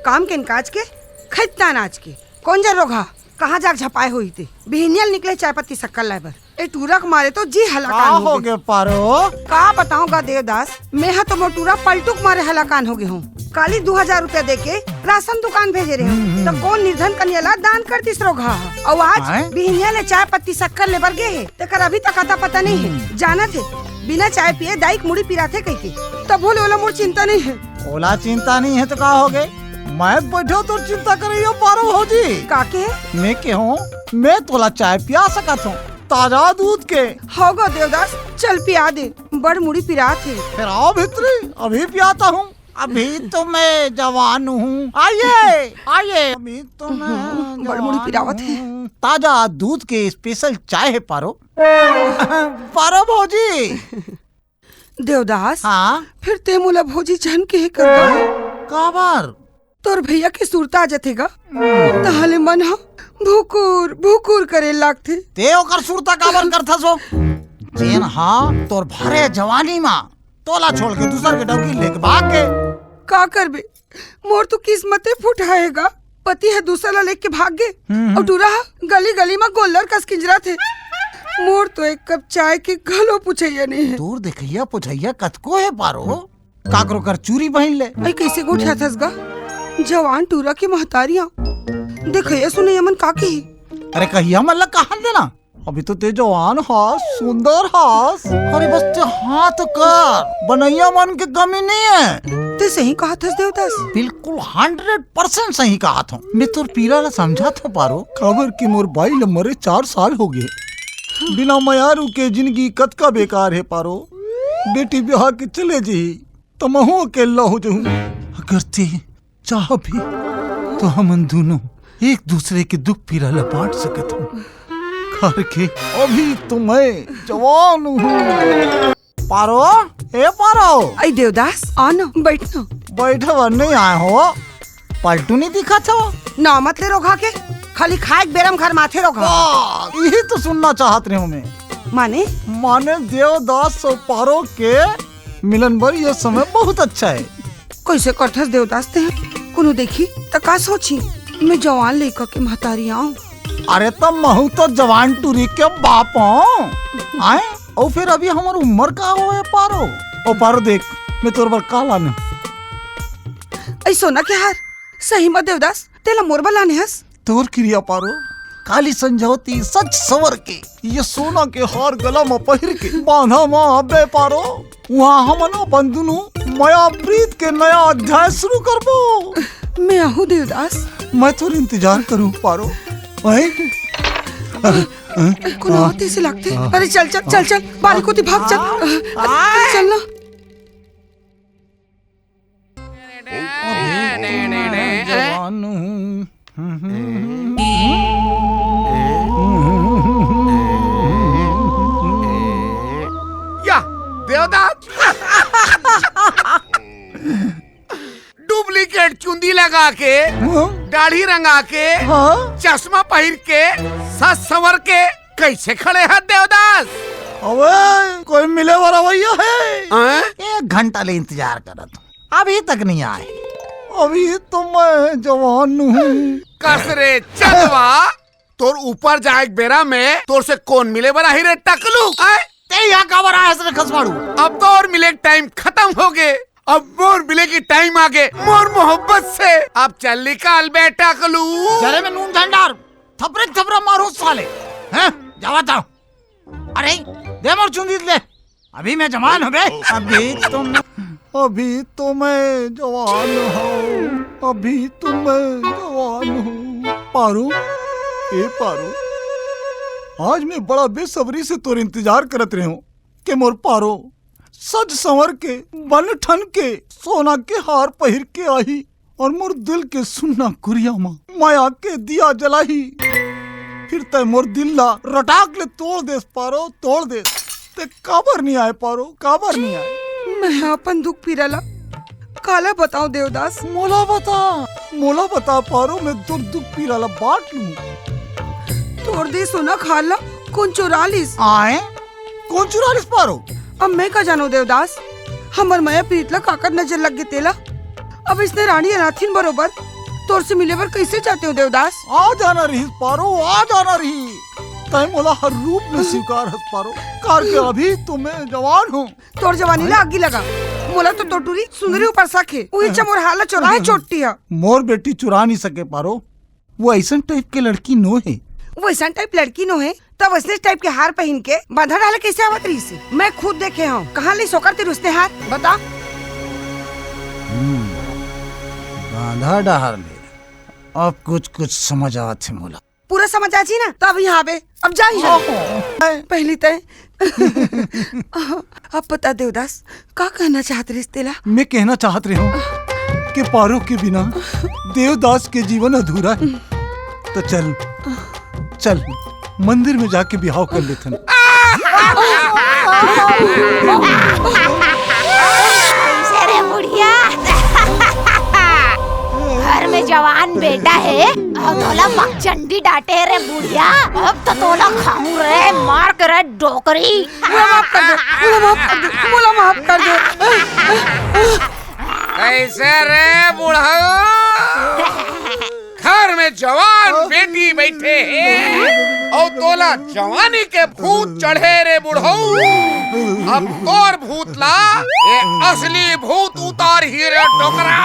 काम के काज के खैता नाच के कौन जा रोगा कहाँ जाग झपाए हुई थे बिहनियल निकले चाय पत्ती शक्कर लाइबर ए टूरक मारे तो जी हलाकान हो गए पारो। का बताऊंगा देवदास मैं तो मोटूरा पलटुक मारे हलाकान हो गए हूँ। काली 2000 रुपया दे के राशन दुकान भेजे रहे हूँ तो कौन निर्धन कन्याला दान कर तीस रोगा और आज बिहनिया ने चाय पत्ती शक्कर लेबर गए है तेकर अभी तक आता पता नहीं है। जाना थे बिना चाय पिए दाइक मुड़ी पिराथे कह के तब बोले ओला मोर चिंता नहीं है। ओला चिंता नहीं है तो का हो गए मैं बैठो तो चिंता करियो पारो भौजी। काके मैं के हूँ मैं तोला चाय पिया सकत हूँ ताजा दूध के। होगा देवदास चल पिया दे बड़ मुड़ी पिरा थे। फिर आओ भीतरी अभी पियाता हूँ। अभी तो मैं जवान हूँ आइए आइए अभी तो मैं बड़ मुड़ी पिरावत है। ताजा दूध के स्पेशल चाय है पारो। पारो भौजी। देवदास हाँ फिर ते मोला भौजी जान के कर काबर तोर भैया के सुरता जथेगा ताहले मन हा भूकुर भूकुर करे लागथे ते ओकर सुरता काबर करथा सो जेन हाँ तोर भरे जवानी मां तोला छोड़ के दूसर के डौकी लेके भाग के का करबे मोर तो किस्मते फुटाएगा पति है दूसरा लेके भाग गए और डूरा गली गली में गोल्लर कस किंजरा थे मोर तो एक कप चाय के घलो पूछैया नहीं है। दूर देखैया पूछैया कतको है पारो काकरो कर चूरी बहिन ले ऐ कैसे गोठा थसगा जवान टूरा की महतारियां देखैया सुने यमन का की अरे कहिया मल्ला कहां देना अभी तो ते जवान हास सुंदर हास अरे बस ते हाथ कर बनैया मन के कमी नहीं है। ते सही कहा थस देवदास बिल्कुल 100% सही कहा था। मैं तोर पीरा ला समझा था पारो खबर की मोर बाई ल मरे 4 साल हो गए बिना मयारू के जिंदगी कत का बेकार है पारो। बेटी ब्याह के चले जी तो महू अकेला हो जाऊं अगर ते चाह भी तो हम दोनों एक दूसरे के दुख पीरा ला बांट सकत हूँ घर के अभी तो मैं जवान हूँ। पारो ए पारो ऐ देवदास आना बैठना बैठा नहीं आए हो पलटू नहीं दिखा था ना मत ले रोगा के खाली खाए बेरम घर माथे रोगा यही तो सुनना चाहत रहे हूँ मैं माने देवदास और पारो के मिलन बर ये समय बहुत अच्छा है। कैसे करथस देवदास ते कोनो देखी त का सोची मैं जवान लेकर के महतारी आऊं। अरे तब महू तो जवान टूरी के बाप आए और फिर अभी हमारी उम्र का हो है पारो ओ पारो देख मैं तोर पर काला न ऐ सोना के हार सही मत देवदास तेला मोरबा लाने हस तोर क्रिया पारो काली संजोती सच सवर के ये सोना के हार गला में पहिर के बांधा मां बे पारो वहाँ हम बंधुनु माया प्रीत के नया अध्याय शुरू करबो। मैं आहू देवदास मैं तो इंतजार करूं पारो कोनो होते से लगते। अरे चल चल चल चल बारी को भाग चल चल ना जवान या देवदास डुप्लीकेट चुंदी लगा के दाढ़ी रंगा के चश्मा पहिर के सस संवर के कैसे खड़े हैं देवदास? अबे कोई मिले वाला भैया है 1 घंटा ले इंतजार करत अभी तक नहीं आए। अभी तो मैं जवान हूँ कसरे चलवा तोर ऊपर जाए बेरा में तोर से कौन मिले बरा ही रे टकलू ते यहाँ का बरा है खसमाड़ू। अब तो और मिले टाइम खत्म हो गए अब मोर मिले की टाइम आ गए मोर मोहब्बत से अब चल निकाल बेटा कलू जरे में नून झंडार थपरे थपरा मारो साले हैं जावा जाओ। अरे दे मोर चुंदी ले अभी मैं जवान हो गए अभी तो मैं जवान हूँ अभी तो मैं जवान हूँ। पारो ए पारो आज मैं बड़ा बेसब्री से तोर इंतजार करत रहे हूँ कि मोर पारो सज संवर के बन ठन के सोना के हार पहिर के आई और मोर दिल के सुनना कुरिया माया के दिया जलाई फिर तय मोर दिल ला रटाक ले तोड़ देस पारो तोड़ दे ते काबर नहीं आए पारो काबर नहीं आए। मैं अपन दुख पीरला काला बताऊं देवदास मोला बता पारो मैं दुख पीरला बांट लूं तोड़ दे सोना खाला कौन 44 आए कौन 44 पारो अब मैं का जानो देवदास हमर माया प्रीतला काकर नजर लग गए तेला अब इसने रानी अनाथिन बरोबर तोर से मिले बर कैसे चाहते हो देवदास? आ जाना रही पारो, आ जाना रही। तय मोला हर रूप में स्वीकार हस पारो, कार के अभी तुम्हें जवान हूँ। तोर जवानी ला आगी लगा। मोला तो टोटूरी सुंदरी ऊपर सके वही चमोर हाला चोरा है चोटी है। मोर बेटी चुरा नहीं सके पारो, वो ऐसा टाइप के लड़की नो है। वो ऐसा टाइप लड़की नो है तब वैसे टाइप के हार पहन के बांधा डाले कैसे आवत रही से? मैं खुद देखे हूँ। कहाँ ले सोकर तेरे उसने हाथ बता। बांधा डहार ले, अब कुछ कुछ समझ आवत है मोला। पूरा समझ आ जी ना तब यहाँ आवे। अब जा ही पहली तय। अब बता देवदास का कहना चाहते रहे तेला? मैं कहना चाहत रही हूँ कि पारो के बिना देवदास के जीवन अधूरा है। तो चल चल मंदिर में जाके बिहाव कर लेते हैं। रे बुढ़िया, घर में जवान बेटा है और तोला मकचंडी डांटे रे बुढ़िया। अब तो तोला खाऊं रे, मार के रे डोकरी। माफ कर दे, मोला माफ कर दे। कैसे रे बुढ़ऊ, घर में जवान बेटी बैठे हैं और तोला जवानी के भूत चढ़े रे बुढ़ऊ। अब तोर भूतला ये असली भूत उतार ही रे टोकरा।